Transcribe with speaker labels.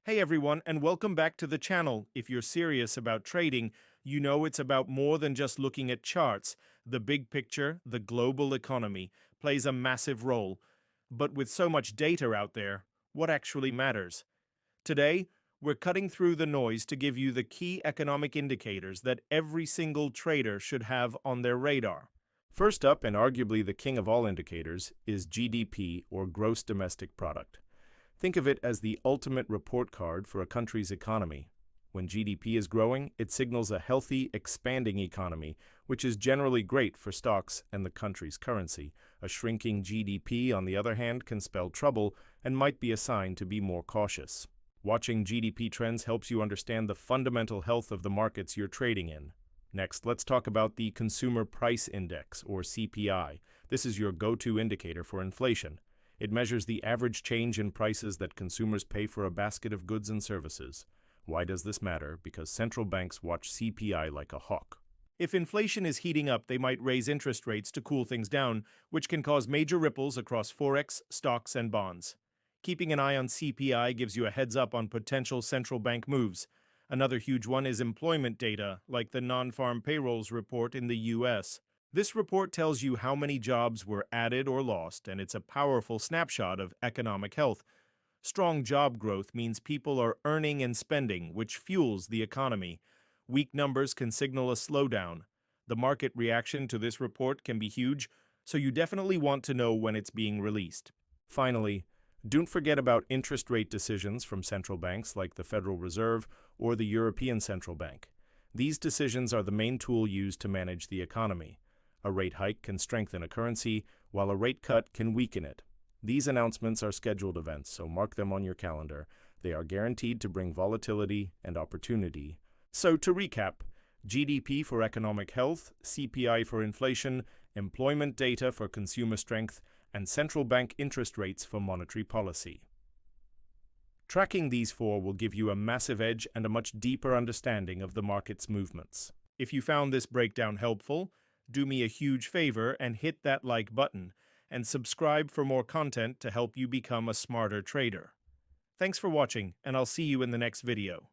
Speaker 1: Hey everyone, and welcome back to the channel. If you're serious about trading, you know it's about more than just looking at charts. The big picture, the global economy, plays a massive role. But with so much data out there, what actually matters? Today, we're cutting through the noise to give you the key economic indicators that every single trader should have on their radar. First up, and arguably the king of all indicators, is GDP, or Gross Domestic Product. Think of it as the ultimate report card for a country's economy. When GDP is growing, it signals a healthy, expanding economy, which is generally great for stocks and the country's currency. A shrinking GDP, on the other hand, can spell trouble and might be a sign to be more cautious. Watching GDP trends helps you understand the fundamental health of the markets you're trading in. Next, let's talk about the Consumer Price Index, or CPI. This is your go-to indicator for inflation. It measures the average change in prices that consumers pay for a basket of goods and services. Why does this matter? Because central banks watch CPI like a hawk. If inflation is heating up, they might raise interest rates to cool things down, which can cause major ripples across forex, stocks, and bonds. Keeping an eye on CPI gives you a heads up on potential central bank moves. Another huge one is employment data, like the non-farm payrolls report in the US. This report tells you how many jobs were added or lost, and it's a powerful snapshot of economic health. Strong job growth means people are earning and spending, which fuels the economy. Weak numbers can signal a slowdown. The market reaction to this report can be huge, so you definitely want to know when it's being released. Finally, don't forget about interest rate decisions from central banks like the Federal Reserve or the European Central Bank. These decisions are the main tool used to manage the economy. A rate hike can strengthen a currency, while a rate cut can weaken it. These announcements are scheduled events, so mark them on your calendar. They are guaranteed to bring volatility and opportunity. So to recap, GDP for economic health, CPI for inflation, employment data for consumer strength, and central bank interest rates for monetary policy. Tracking these four will give you a massive edge and a much deeper understanding of the market's movements. If you found this breakdown helpful, do me a huge favor and hit that like button, and subscribe for more content to help you become a smarter trader. Thanks for watching, and I'll see you in the next video.